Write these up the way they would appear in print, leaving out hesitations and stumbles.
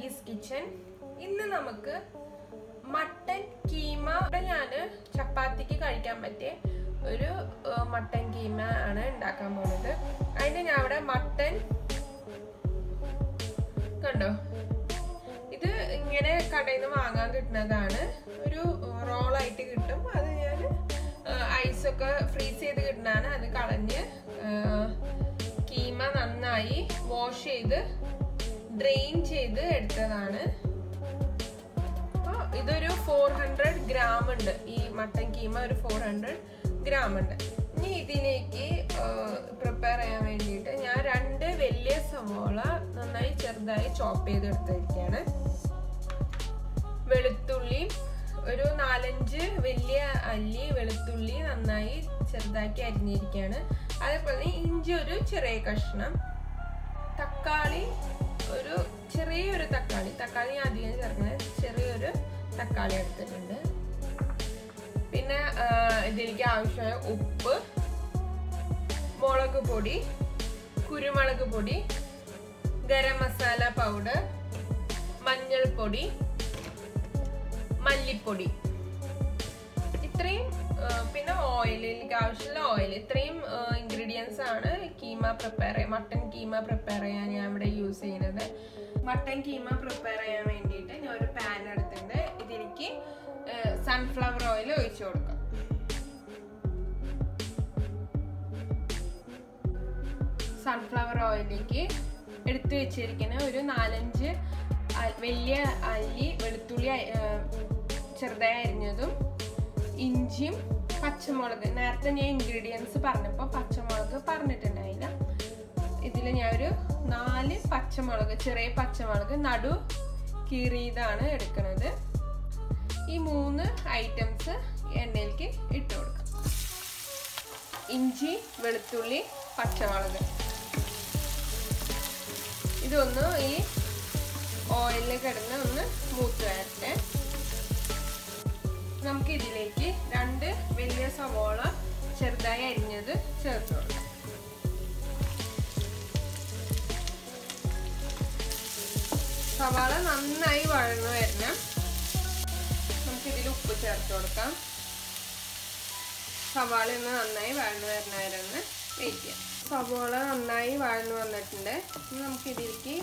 Sagis kitchen. ഇന്ന് നമുക്ക് mutton keema ഞാൻ ചപ്പാത്തിക്ക് കഴിക്കാൻ പറ്റിയ ഒരു മട്ടൻ കീമ ആണ് ഉണ്ടാക്കാൻ പോകുന്നത്. അതിന് ഞാൻ ഇവിടെ മട്ടൻ കണ്ടോ, ഇത് ഇങ്ങനെ കടയിൽ നിന്ന് വാങ്ങാൻ കിട്ടുന്നതാണ്. ഒരു റോളായിട്ട് കിട്ടും. അത് ഞാൻ ഐസൊക്കെ ഫ്രീസ് ചെയ്ത് കിട്ടുന്നതാണ്. അത് കളഞ്ഞ് കീമ നന്നായി വാഷ് ചെയ്ത് ഡ്രെയിൻ ചെയ്ത് എടുത്തതാണ്. ഇതൊരു 400 ഗ്രാം ഉണ്ട്. ഈ മട്ടൻ കീമ ഒരു 400 ഗ്രാം ഉണ്ട്. ഇനി ഇതിലേക്ക് പ്രിപ്പയർ ചെയ്യാൻ വേണ്ടിയിട്ട് ഞാൻ 2 വലിയ സവോള നന്നായി ചെറുതായി ചോപ്പ് ചെയ്തെടുത്തിരിക്കുകയാണ്. വെളുത്തുള്ളി ഒരു 4-5 വലിയ അല്ലി വെളുത്തുള്ളി നന്നായി ചെറുതാക്കി അരിഞ്ഞിരിക്കുകയാണ്. അതേപോലെ ഇഞ്ചി ഒരു ചെറിയ കഷ്ണം, തക്കാളി ഒരു ചെറിയൊരു തക്കാളി അധികം ചേർക്കുന്നത്, ചെറിയൊരു തക്കാളി എടുത്തിട്ടുണ്ട്. പിന്നെ ഇതിലേക്ക് ആവശ്യമായ ഉപ്പ്, മുളക് പൊടി, കുരുമുളക് പൊടി, ഗരം മസാല പൗഡർ, മഞ്ഞൾപ്പൊടി, മല്ലിപ്പൊടി, ഇത്രയും. പിന്നെ ഓയിലിലേക്ക് ആവശ്യമുള്ള ഓയിൽ. ഇത്രയും ഇൻഗ്രീഡിയൻസ് ആണ് മട്ടൻ കീമ പ്രിപ്പയർ ചെയ്യാൻ ഞാൻ ഇവിടെ യൂസ് ചെയ്യുന്നത്. മട്ടൻ കീമ പ്രിപ്പയർ ചെയ്യാൻ വേണ്ടിയിട്ട് ഞാൻ ഒരു പാൻ എടുത്തിട്ടുണ്ട്. ഇതിലേക്ക് സൺഫ്ലവർ ഓയിൽ ഒഴിച്ചു കൊടുക്കാം. സൺഫ്ലവർ ഓയിലേക്ക് എടുത്തു വെച്ചിരിക്കുന്ന ഒരു 4-5 വലിയ അല്ലി വെളുത്തുള്ളി ചെറുതായി അരിഞ്ഞതും, ഇഞ്ചിയും, പച്ചമുളക്. നേരത്തെ ഞാൻ ഇൻഗ്രീഡിയൻസ് പറഞ്ഞപ്പോൾ പച്ചമുളക് പറഞ്ഞിട്ടുണ്ടായില്ല. ഇതിൽ ഞാൻ ഒരു 4 പച്ചമുളക്, ചെറിയ പച്ചമുളക് നടു കീറിയതാണ് എടുക്കുന്നത്. ഈ 3 ഐറ്റംസ് എണ്ണയിലേക്ക് ഇട്ട് കൊടുക്കാം. ഇഞ്ചി, വെളുത്തുള്ളി, പച്ചമുളക് ഇതൊന്ന് ഈ ഓയിലിൽ കിടന്ന് ഒന്ന് മൂത്ത് വരട്ടെ. നമുക്ക് ഇതിലേക്ക് 2 വലിയ സവോള ചെറുതായി അരിഞ്ഞത് ചേർത്ത് കൊടുക്കാം. സവാള നന്നായി വഴന്നു വരണം. നമുക്കിതിൽ ഉപ്പ് ചേർത്ത് കൊടുക്കാം. സവാള ഒന്ന് നന്നായി വഴന്നു വരുന്ന വരെ ഒന്ന് വെയിറ്റ് ചെയ്യാം. സവാള നന്നായി വഴന്നു വന്നിട്ടുണ്ട്. ഇനി നമുക്കിതിലേക്ക്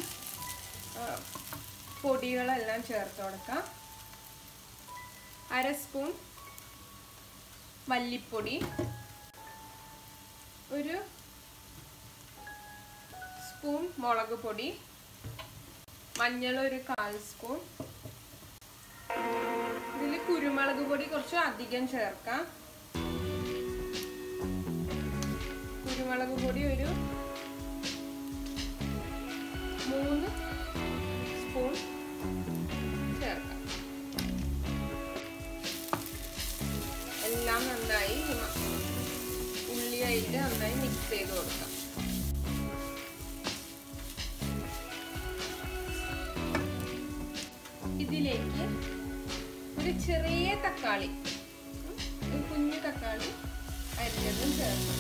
പൊടികളെല്ലാം ചേർത്ത് കൊടുക്കാം. 1/2 സ്പൂൺ മല്ലിപ്പൊടി, 1 സ്പൂൺ മുളക് പൊടി, മഞ്ഞൾ ഒരു 1/4 സ്പൂൺ. ഇതിൽ കുരുമുളക് പൊടി കുറച്ച് അധികം ചേർക്കാം. കുരുമുളക് പൊടി ഒരു 3 സ്പൂൺ ചേർക്കാം. എല്ലാം നന്നായി ഉള്ളിയായിട്ട് നന്നായി മിക്സ് ചെയ്ത് കൊടുക്കാം. ഇതിലേക്ക് ഒരു ചെറിയ തക്കാളി, ഒരു കുഞ്ഞു തക്കാളി അരിഞ്ഞതും ചേർക്കാം.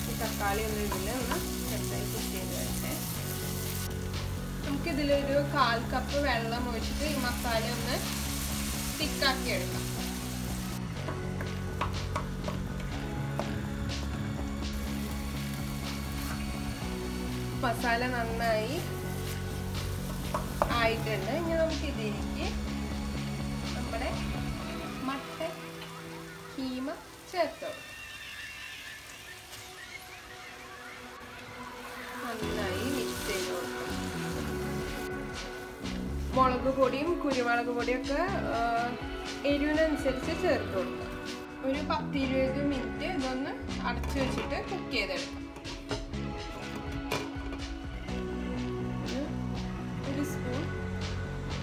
ഈ തക്കാളി ഒന്ന് ഇതിലൊന്ന് ചെറുതായി കുക്ക് ചെയ്ത് വരട്ടെ. നമുക്കിതിലൊരു 1/4 കപ്പ് വെള്ളം ഒഴിച്ചിട്ട് ഈ മസാല ഒന്ന് തിക്കാക്കി എടുക്കാം. മസാല നന്നായി ആയിട്ടുണ്ട്. ഇനി നമുക്ക് ഇതിലേക്ക് നമ്മുടെ മട്ടൻ കീമ ചേർത്ത് നന്നായി മിക്സ് ചെയ്ത് കൊടുക്കാം. മുളക് പൊടിയും കുരുമുളക് പൊടിയൊക്കെ എരിവിനനുസരിച്ച് ചേർത്ത് കൊടുക്കാം. ഒരു 10-20 മിനിറ്റ് ഇതൊന്ന് അടച്ചു വെച്ചിട്ട് കുക്ക് ചെയ്തെടുക്കാം. 1 സ്പൂൺ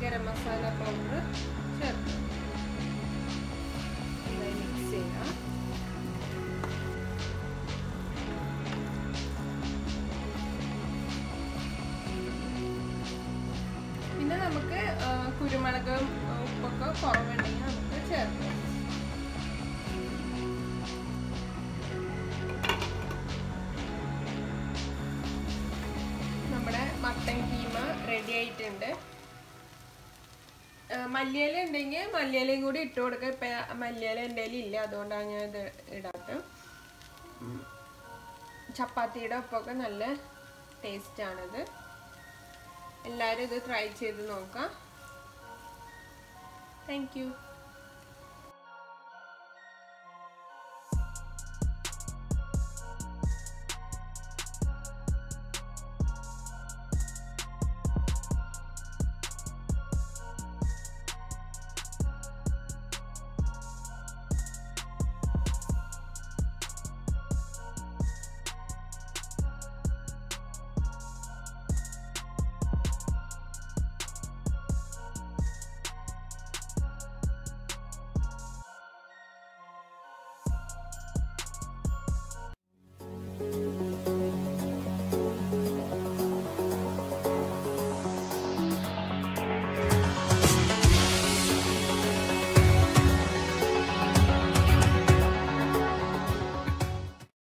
ഗരം മസാല പൗഡർ ചേർത്ത് മിക്സ് ചെയ്യാം. പിന്നെ നമുക്ക് കുരുമുളക് ഉപ്പൊക്കെ കുറവുണ്ടെങ്കിൽ നമുക്ക് ചേർക്കാം. മല്ലിയില ഉണ്ടെങ്കിൽ മല്ലിയിലയും കൂടി ഇട്ട് കൊടുക്കുക. ഇപ്പം മല്ലിയില എൻ്റെ ഇല്ല, അതുകൊണ്ടാണ് ഞാൻ ഇത് ഇടാത്തത്. ചപ്പാത്തിയുടെ ഒപ്പമൊക്കെ നല്ല ടേസ്റ്റാണിത്. എല്ലാവരും ഇത് ട്രൈ ചെയ്ത് നോക്കാം. Thank you.